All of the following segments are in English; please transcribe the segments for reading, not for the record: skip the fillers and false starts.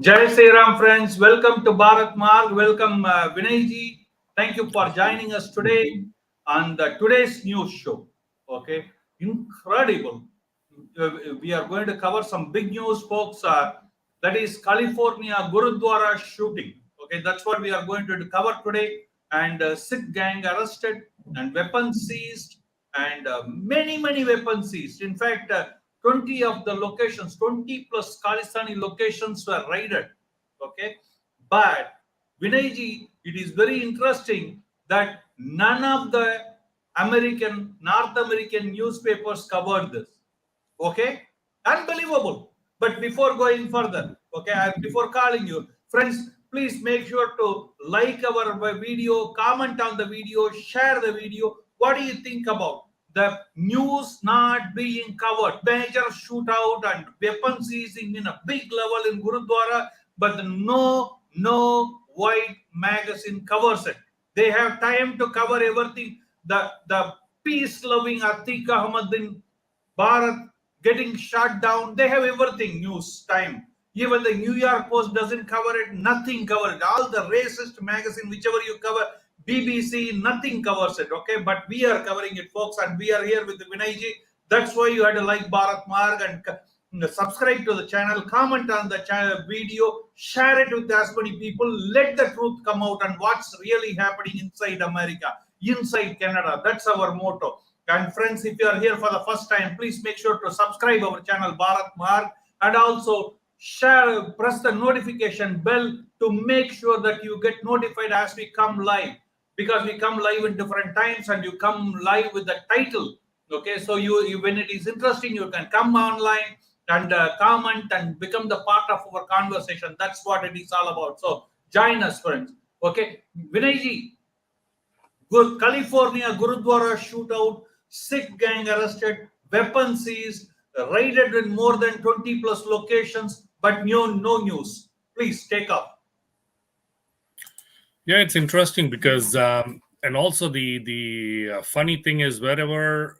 Jai Sri Ram, friends. Welcome to Bharat Marg. Welcome, Vinay Ji. Thank you for joining us today on the today's news show. Okay, incredible. We are going to cover some big news, folks. That is California Gurdwara shooting. Okay, that's what we are going to cover today. And Sikh gang arrested and weapons seized, and many weapons seized. In fact, 20 of the locations, 20 plus Khalistani locations were raided. Okay, but Vinayji, it is very interesting that none of the North American newspapers covered this. Okay, unbelievable. But before going further, okay, before calling you, friends, please make sure to like our video, comment on the video, share the video. What do you think about the news not being covered? Major shootout and weapon seizing in a big level in Gurdwara, but no white magazine covers it. They have time to cover everything. The peace loving Atiq Ahmad in Bharat getting shut down. They have everything news time. Even the New York Post doesn't cover it. Nothing covered it. All the racist magazine, whichever you cover, BBC, nothing covers it. Okay, but we are covering it, folks, and we are here with Vinay Ji. That's why you had to like Bharat Marg and subscribe to the channel, comment on the channel video, share it with as many people. Let the truth come out and what's really happening inside America, inside Canada. That's our motto. And friends, if you are here for the first time, please make sure to subscribe our channel Bharat Marg and also share, press the notification bell to make sure that you get notified as we come live, because we come live in different times and you come live with the title. Okay, so you when it is interesting, you can come online and comment and become the part of our conversation. That's what it is all about. So join us, friends. Okay, Vinayji, California Gurdwara shootout, Sikh gang arrested, weapons seized, raided in more than 20 plus locations, but no news. Please take up. Yeah, it's interesting because, and also the funny thing is, wherever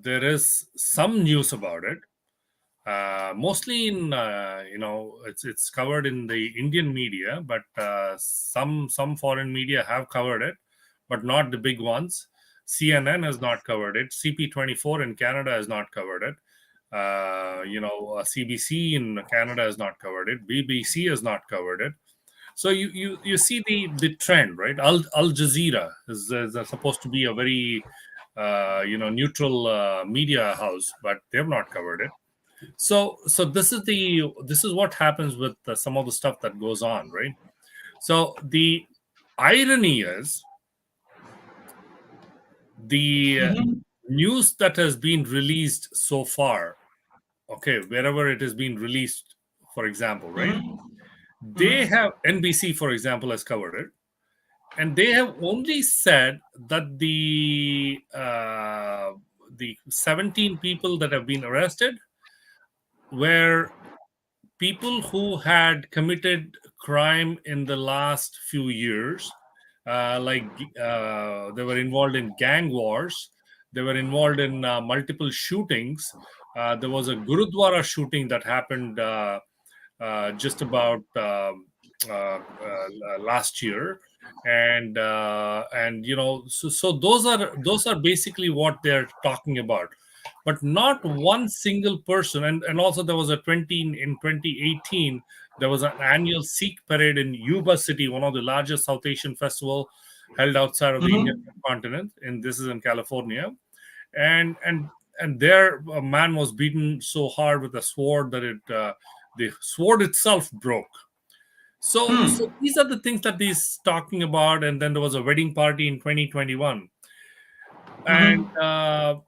there is some news about it, mostly in it's covered in the Indian media, but some foreign media have covered it, but not the big ones. CNN has not covered it. CP24 in Canada has not covered it. CBC in Canada has not covered it. BBC has not covered it. So you see the trend, right? Al Jazeera is supposed to be a very neutral media house, but they have not covered it. So this is what happens with some of the stuff that goes on, right? So the irony is the news that has been released so far, okay, wherever it has been released, for example, right? They have NBC, for example, has covered it, and they have only said that the 17 people that have been arrested were people who had committed crime in the last few years, they were involved in gang wars, they were involved in multiple shootings. There was a Gurudwara shooting that happened just about last year, and so those are basically what they're talking about, but not one single person. And also there was a 2018 there was an annual Sikh parade in Yuba City, one of the largest South Asian festival held outside of the Indian continent, and this is in California. And there a man was beaten so hard with a sword that the sword itself broke. So these are the things that he's talking about. And then there was a wedding party in 2021. And the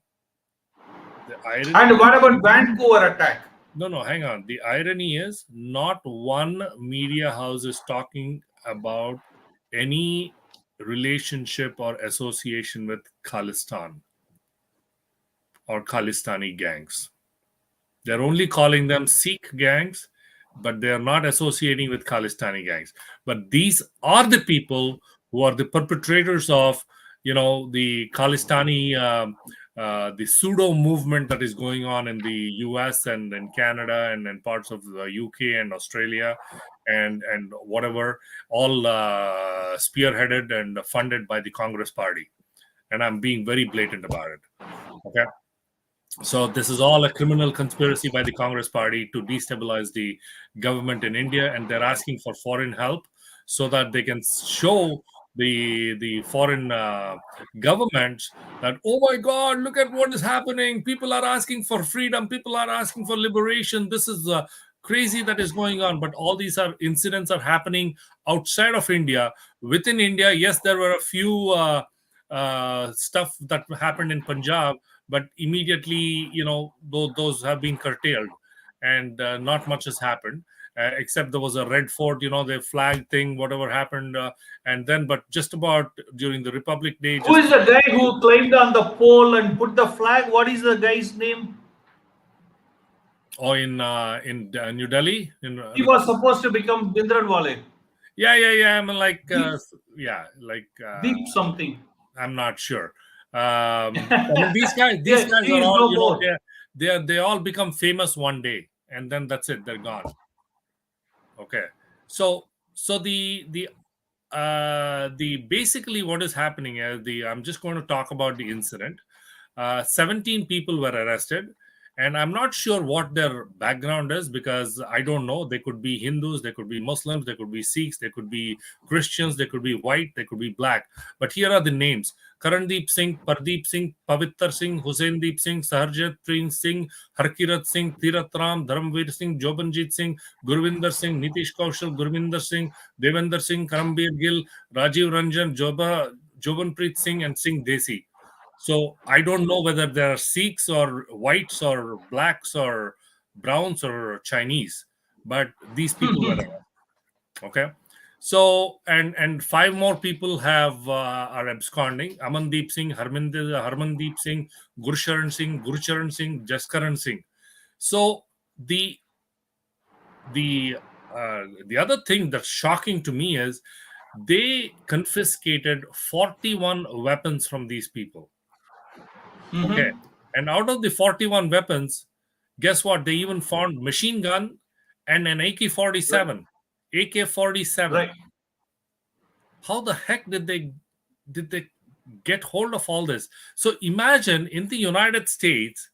irony. And what about Vancouver attack? No, hang on. The irony is not one media house is talking about any relationship or association with Khalistan or Khalistani gangs. They're only calling them Sikh gangs, but they are not associating with Khalistani gangs. But these are the people who are the perpetrators of, the Khalistani the pseudo movement that is going on in the US and in Canada and in parts of the UK and Australia and whatever, all spearheaded and funded by the Congress Party. And I'm being very blatant about it. Okay. So this is all a criminal conspiracy by the Congress Party to destabilize the government in India, and they're asking for foreign help so that they can show the foreign governments that, oh my God, look at what is happening. People are asking for freedom. People are asking for liberation. This is crazy that is going on. But all these incidents are happening outside of India. Within India, yes, there were a few stuff that happened in Punjab, but immediately, those have been curtailed, and not much has happened, except there was a Red Fort, the flag thing, whatever happened, and then, but just about during the Republic Day. Who is the guy who climbed on the pole and put the flag? What is the guy's name? Oh, in New Delhi? He was supposed to become Bindranwale. Yeah. I mean, like, Deep something. I'm not sure. I mean, these guys are all, they all become famous one day, and then that's it. They're gone. Okay. So the basically what is happening is I'm just going to talk about the incident. 17 people were arrested, and I'm not sure what their background is, because I don't know. They could be Hindus, they could be Muslims, they could be Sikhs, they could be Christians, they could be white, they could be black. But here are the names: Karandeep Singh, Pardeep Singh, Pavitr Singh, Husaindeep Singh, Saharjit Singh, Harkirat Singh, Tirat Ram, Dharamveer Singh, Jobanjit Singh, Gurvinder Singh, Nitish Kaushal, Gurvinder Singh, Devender Singh, Karambir Gill, Rajiv Ranjan, Jobanpreet Singh, and Singh Desi. So I don't know whether there are Sikhs or whites or blacks or browns or Chinese, but these people were there. Okay. So and 5 more people are absconding: Amandeep Singh, Harmandeep Singh, Gurcharan Singh, Jaskaran Singh. So the other thing that's shocking to me is they confiscated 41 weapons from these people. Okay. And out of the 41 weapons, guess what? They even found machine gun and an AK-47. AK-47. Right. How the heck did they get hold of all this? So imagine, in the United States,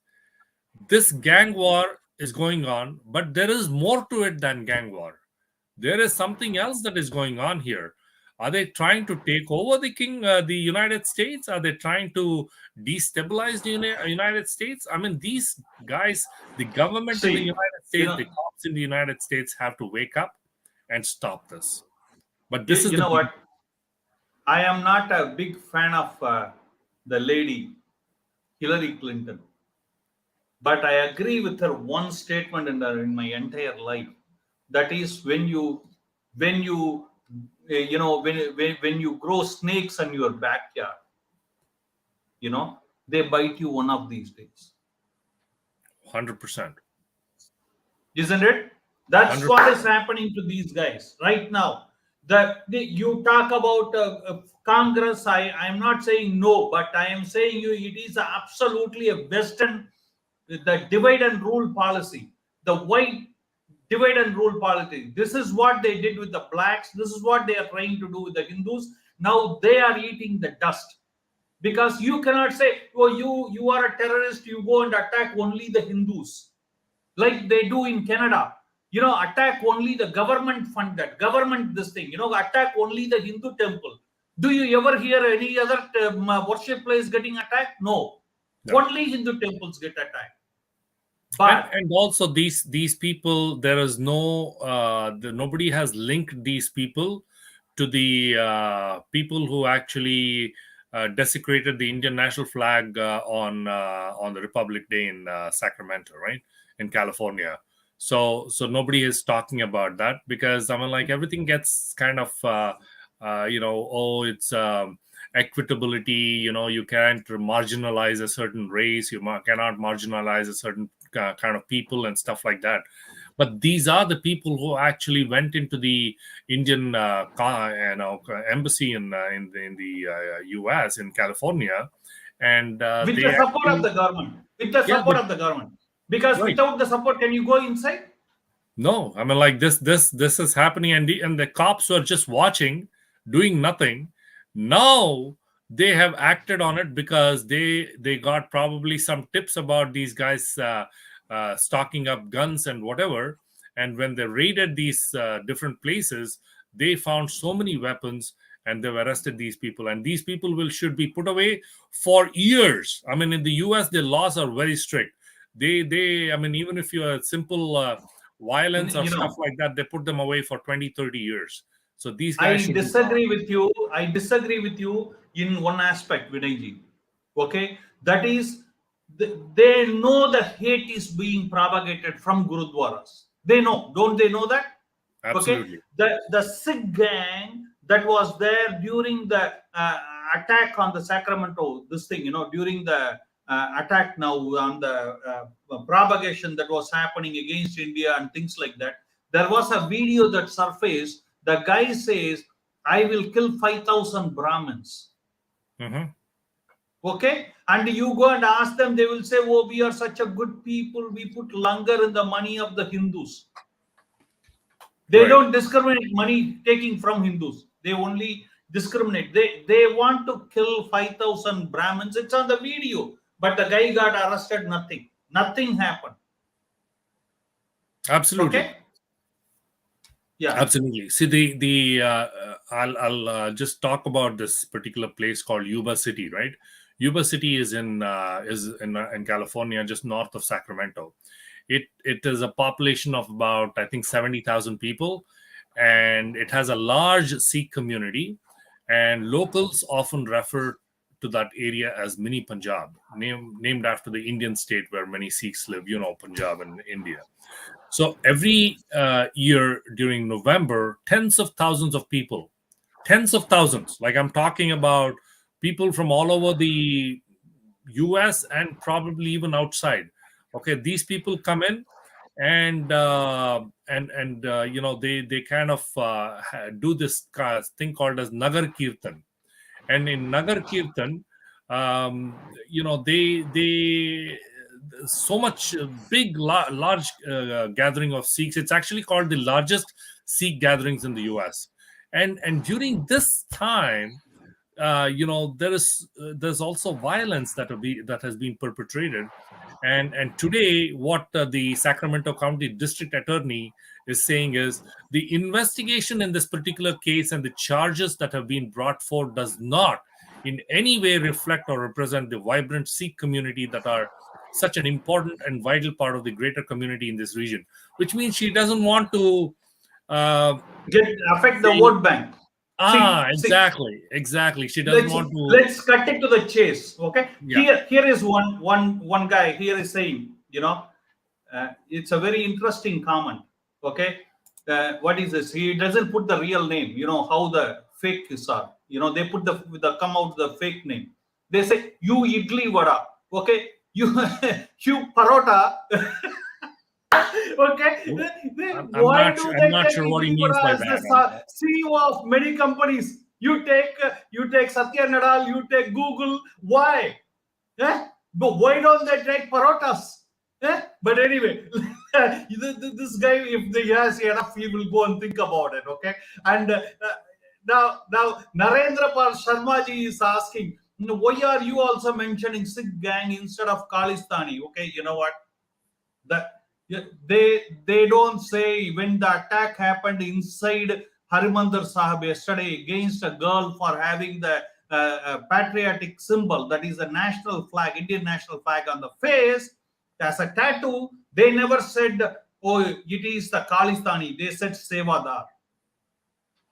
this gang war is going on, but there is more to it than gang war. There is something else that is going on here. Are they trying to take over the United States? Are they trying to destabilize the United States? I mean, these guys, the government in the United States, the cops in the United States have to wake up and stop this. But this is what? I am not a big fan of the lady Hillary Clinton, but I agree with her one statement in my entire life. That is, when you grow snakes in your backyard, they bite you one of these days. 100%. Isn't it? That's 100%. What is happening to these guys right now. You talk about Congress. I'm not saying no, but I am saying it is absolutely a Western, the divide and rule policy, the white divide and rule policy. This is what they did with the blacks. This is what they are trying to do with the Hindus. Now they are eating the dust, because you cannot say, oh, you are a terrorist, you go and attack only the Hindus, like they do in Canada. Attack only the government fund, that government this thing, attack only the Hindu temple. Do you ever hear any other worship place getting attacked? No. Only Hindu temples get attacked. But and also these people, there is nobody has linked these people to the people who actually desecrated the Indian national flag on the Republic Day in Sacramento, right, in California. So nobody is talking about that, because I mean, like, everything gets kind of it's equitability. You can't marginalize a certain race, you cannot marginalize a certain kind of people and stuff like that. But these are the people who actually went into the Indian embassy in the US in California, and With they the support of actually, the government. With the yeah, support of the government. Because right. without the support, can you go inside? No, I mean, like, this is happening, and the cops were just watching, doing nothing. Now they have acted on it because they got probably some tips about these guys stocking up guns and whatever. And when they raided these different places, they found so many weapons, and they've arrested these people. And these people will should be put away for years. I mean, in the U.S., the laws are very strict. I mean, even if you're a simple violence or You stuff know, like that, they put them away for 20, 30 years. So these guys I should be gone. disagree with you. I disagree with you in one aspect, Vinayji. Okay, that is, they know the hate is being propagated from Gurdwaras. They know, don't they know that? Okay, Absolutely. the Sikh gang that was there during the attack on the Sacramento, this thing, during the attack now on the propagation that was happening against India and things like that. There was a video that surfaced. The guy says, I will kill 5,000 Brahmins. Hmm. Okay, and you go and ask them, they will say, oh, we are such a good people, we put langar in the money of the Hindus. They Right. don't discriminate money taking from Hindus. They only discriminate. They want to kill 5,000 Brahmins. It's on the video. But the guy got arrested, nothing. Nothing happened. Absolutely. Okay? Yeah. Absolutely. See, I'll just talk about this particular place called Yuba City, right? Yuba City is in California, just north of Sacramento. It is a population of about, I think, 70,000 people, and it has a large Sikh community. And locals often refer to that area as Mini Punjab, named after the Indian state where many Sikhs live. Punjab in India. So every year during November, tens of thousands of people, tens of thousands, like I'm talking about people from all over the US and probably even outside. Okay, these people come in, and they kind of do this thing called as Nagar Kirtan. And in Nagar Kirtan, they so much big large gathering of Sikhs. It's actually called the largest Sikh gatherings in the US. And during this time, there's also violence that has been perpetrated. And today, what the Sacramento County District Attorney is saying is the investigation in this particular case and the charges that have been brought forth does not in any way reflect or represent the vibrant Sikh community that are such an important and vital part of the greater community in this region. Which means she doesn't want to uh, Affect the say, vote bank. See, exactly. She doesn't let's want to, let's cut it to the chase. Okay, yeah. here is one guy here is saying, it's a very interesting comment. Okay, what is this? He doesn't put the real name. You know how the fake is are. They put the come out the fake name. They say, you idli vada. Okay, you you parota. Okay, why do I'm they not take sure what he idli means vada by as the that. CEO of many companies? You take Satya Nadal, you take Google. Why? Eh? But why don't they take parotas? But anyway, this guy, if he has enough, he will go and think about it. Okay, and now Narendra Pal Sharma ji is asking, why are you also mentioning Sikh gang instead of Khalistani? Okay, you know what? That they don't say when the attack happened inside Harimandir Sahib yesterday against a girl for having the patriotic symbol, that is the national flag, Indian national flag on the face as a tattoo. They never said, oh, it is the Khalistani. They said Sevadar.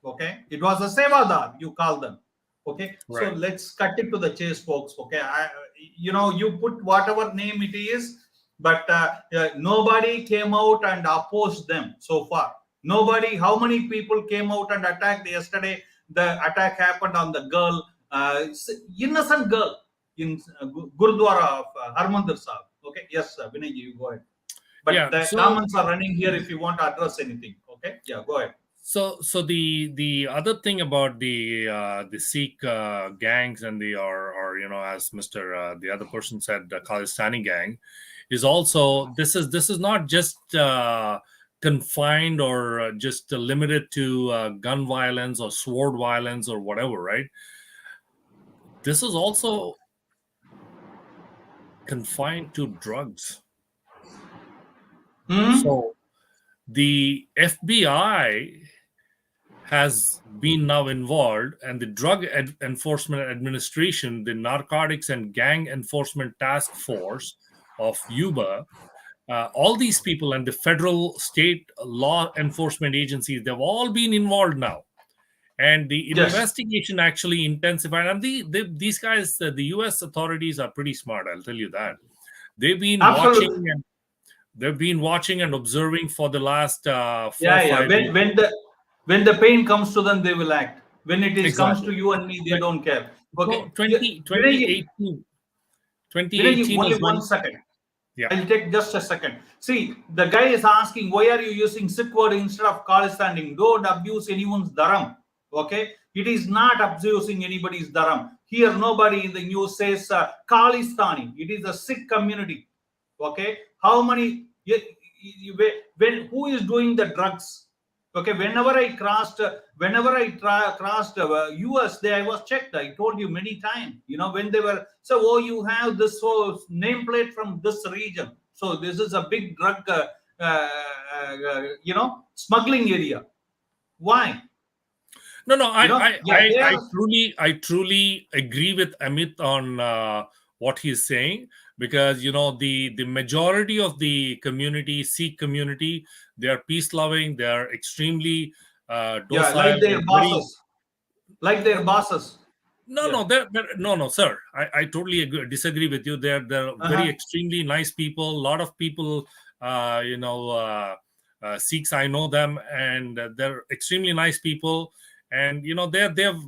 Okay, it was a Sevadar, you call them. Okay, so Right. let's cut it to the chase, folks. Okay, you put whatever name it is, but nobody came out and opposed them so far. Nobody. How many people came out and attacked yesterday? The attack happened on the girl, innocent girl in Gurdwara of Harmandir Sahib. Okay, yes, Vinay, you go ahead. But Yeah. the So comments are running here if you want to address anything. Okay, yeah, go ahead. So the other thing about the Sikh gangs and or as Mister the other person said, the Khalistani gang, is also this is not just confined or just limited to gun violence or sword violence or whatever, right? This is also confined to drugs. Hmm? So the FBI has been now involved, and the Drug Enforcement Administration, the Narcotics and Gang Enforcement Task Force of UBA, all these people and the federal state law enforcement agencies, they've all been involved now. And the Yes, investigation actually intensified. And these guys, the US authorities are pretty smart, I'll tell you that. They've been watching absolutely. and they've been watching and observing for the last four or Yeah, yeah. five When years. the pain comes to them, they will act. When it is comes Exactly. to you and me, they Like, don't care. Okay, so yeah. Vinay, 2018 Vinay, 2018 only is one when, second. yeah. I'll take just a second. See, the guy is asking, why are you using Sikh word instead of Khalistani? Don't abuse anyone's dharam. Okay? It is not abusing anybody's dharam. Here, nobody in the news says Khalistani. It is a Sikh community. Okay? How many, when, who is doing the drugs? Okay, whenever I crossed US, there I was checked. I told you many times. When they were so, oh, you have this nameplate from this region. So this is a big drug, smuggling area. Why? No, no, Yeah, they are. I truly agree with Amit on what he's saying, because the majority of the community, Sikh community, they are peace loving, they are extremely Yeah, docile and very. like their bosses. No, Yeah. no, no, no, sir. I totally disagree with you. They're very Uh-huh. extremely nice people. A lot of people, Sikhs, I know them, and they're extremely nice people. And they've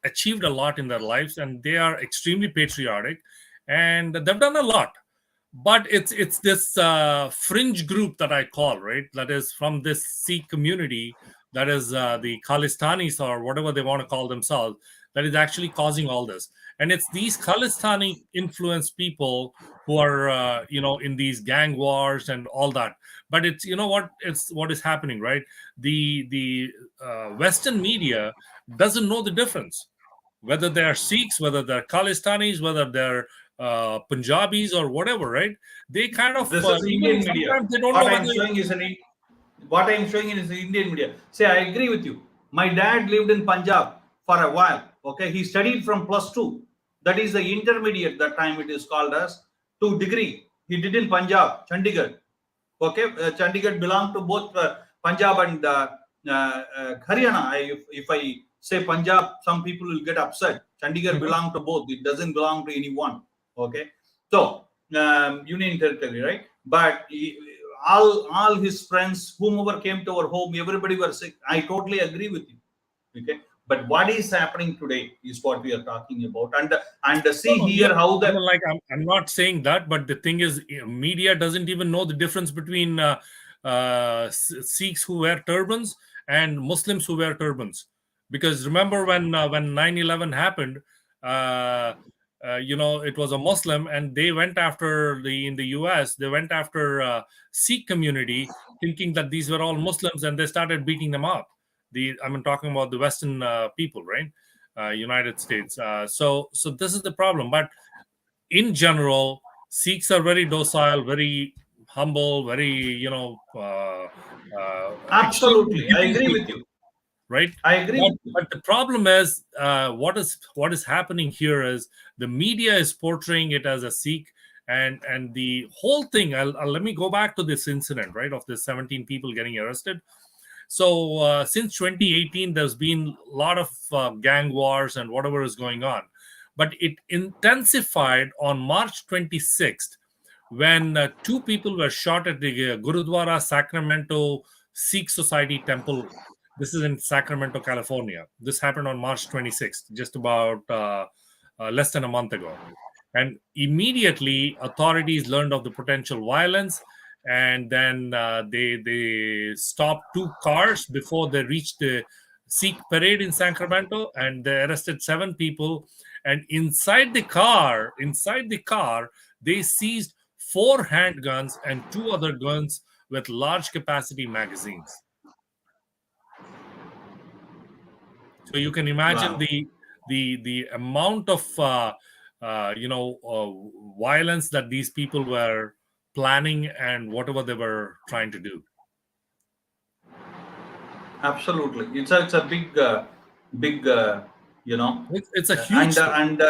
achieved a lot in their lives, and they are extremely patriotic, and they've done a lot. But it's this fringe group that I call, right, that is from this Sikh community, that is the Khalistanis or whatever they want to call themselves, that is actually causing all this. And it's these Khalistani influenced people who are in these gang wars and all that. But it's what is happening, right? The Western media doesn't know the difference, whether they're Sikhs, whether they're Khalistanis, whether they're Punjabis or whatever, right? They kind of This is even Indian media. sometimes they don't What know I am whether. showing is what I am showing is the Indian media. Say, I agree with you. My dad lived in Punjab for a while. Okay, he studied from +2. That is the intermediate. That time it is called as 2 degree. He did in Punjab, Chandigarh. Okay, Chandigarh belonged to both Punjab and Haryana. If I say Punjab, some people will get upset. Chandigarh Mhm. belonged to both. It doesn't belong to any one. Okay, so union territory, right? But all his friends, whomever came to our home, everybody were sick. I totally agree with you. Okay, but what is happening today is what we are talking about, and No, see no, yeah. here how I the. mean, like, I'm not saying that, but the thing is, media doesn't even know the difference between Sikhs who wear turbans and Muslims who wear turbans. Because remember when 9/11 happened, uh, it was a Muslim, and they went after in the US, they went after Sikh community, thinking that these were all Muslims, and they started beating them up. I'm talking about the Western people, right? United States. So this is the problem. But in general, Sikhs are very docile, very humble, very extremely Absolutely, I giving agree with people, you. right? I agree But with you. but the problem is, what is happening here is the media is portraying it as a Sikh, and the whole thing. Let me go back to this incident, right, of the 17 people getting arrested. So since 2018, there's been a lot of gang wars and whatever is going on, but it intensified on March 26th when two people were shot at the Gurdwara Sacramento Sikh Society Temple. This is in Sacramento, California. This happened on March 26th, just about less than a month ago. And immediately, authorities learned of the potential violence, and then they stopped 2 cars before they reached the Sikh parade in Sacramento, and they arrested 7 people. And inside the car, they seized 4 handguns and 2 other guns with large capacity magazines. So you can imagine Wow. the amount of violence that these people were planning and whatever they were trying to do. Absolutely, it's a big It's a huge thing. and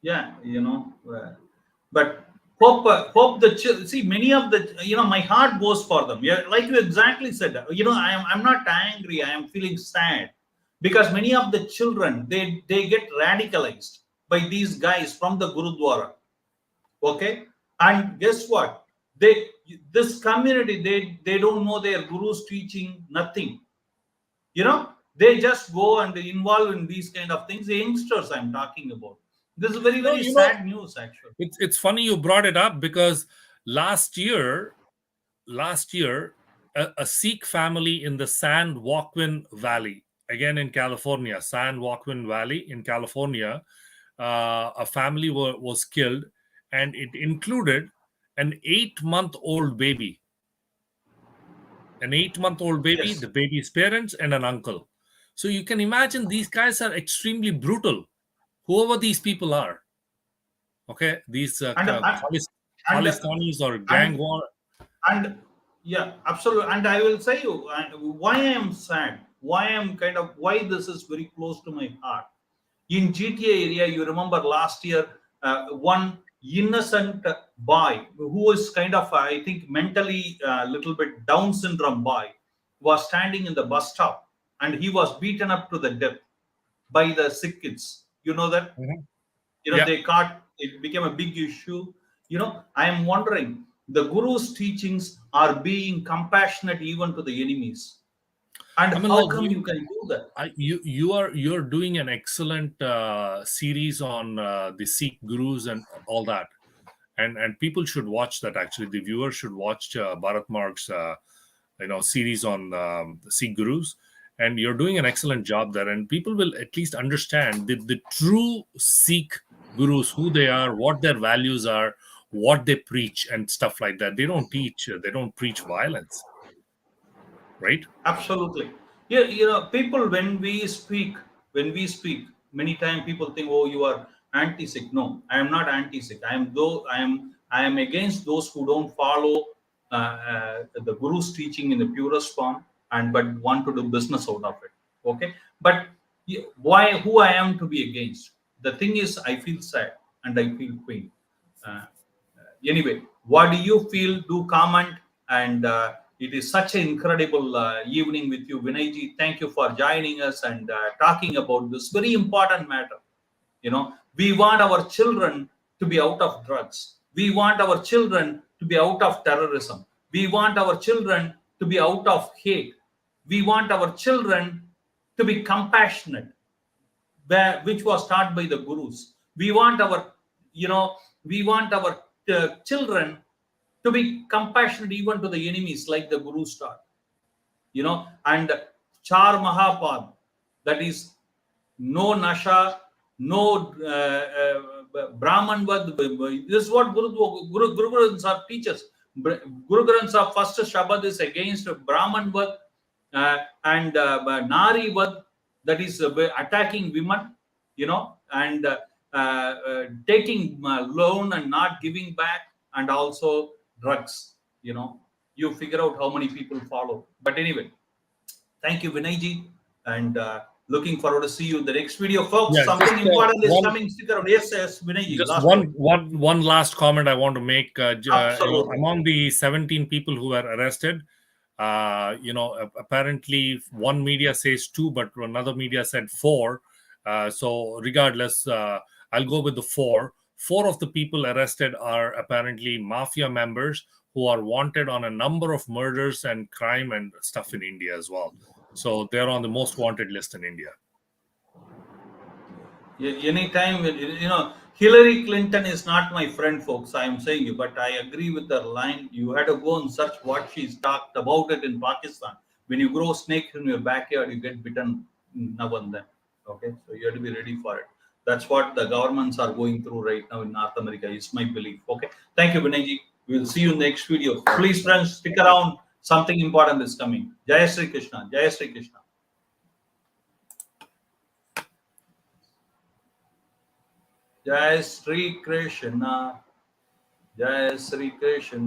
yeah, but hope the see many of the my heart goes for them. Yeah, like you exactly said. I'm not angry. I am feeling sad because many of the children they get radicalized by these guys from the Gurdwara. Okay, and guess what? They this community they don't know their guru's teaching nothing. They just go and involve in these kind of things. The youngsters I'm talking about. This is very No, very sad news actually. it's funny you brought it up because last year, a Sikh family in the San Joaquin Valley, again in California, San Joaquin Valley in California, a family was killed, and it included an 8-month-old baby. An 8-month-old baby, Yes, the baby's parents, and an uncle. So you can imagine these guys are extremely brutal, whoever these people are. Okay, these and and Khalistanis or gang and war. and yeah, absolutely. And I will say you why I am sad, why this is very close to my heart. In GTA area, you remember last year, one innocent boy who is kind of, I think, mentally a little bit Down syndrome boy was standing in the bus stop and he was beaten up to the death by the Sikh kids. You know that? Mhm. Yeah, They caught, it became a big issue. I am wondering, the Guru's teachings are being compassionate even to the enemies. And how Amalal, come you can do that? you're doing an excellent series on the Sikh gurus and all that, and people should watch that. Actually, the viewers should watch Bharat Marg's series on the Sikh gurus, and you're doing an excellent job there. And people will at least understand the true Sikh gurus, who they are, what their values are, what they preach, and stuff like that. They don't preach violence, right? Absolutely. Yeah, people when we speak, many times people think, oh, you are anti-Sikh. No, I am not anti-Sikh. I am against those who don't follow the Guru's teaching in the purest form and but want to do business out of it. Okay, but why? Who I am to be against? The thing is, I feel sad and I feel pain. Uh, anyway, what do you feel? Do comment. And it is such an incredible evening with you, Vinay Ji. Thank you for joining us and talking about this very important matter. We want our children to be out of drugs. We want our children to be out of terrorism. We want our children to be out of hate. We want our children to be compassionate, which was taught by the gurus. You know, we want our children to be compassionate even to the enemies, like the gurus taught. And Char Mahapad, that is no nasha, no Brahman Vad. This is what Guru Granth Sahib teaches. Guru Granth Sahib first Shabad is against Brahman Vad and Nari Vad, that is attacking women, and taking loan and not giving back, and also drugs. You figure out how many people follow. But anyway, thank you, Vinay Ji, and looking forward to see you in the next video, folks. Yeah, Something just important is one coming. Stick around. Yes, Vinay Ji, just last word. one last comment I want to make. Absolutely. Among the 17 people who were arrested, apparently one media says 2, but another media said 4. So regardless, I'll go with the 4. 4 of the people arrested are apparently mafia members who are wanted on a number of murders and crime and stuff in India as well. So they're on the most wanted list in India. Anytime, Hillary Clinton is not my friend, folks. I am saying you, but I agree with her line. You had to go and search what she's talked about it in Pakistan. When you grow snake in your backyard, you get bitten now and then. Okay, so you have to be ready for it. That's what the governments are going through right now in North America. Is my belief. Okay, thank you, Vinay ji. We'll see you next video. Please, friends, stick around. Something important is coming. Jai Sri Krishna. Jai Sri Krishna. Jai Sri Krishna. Jai Sri Krishna.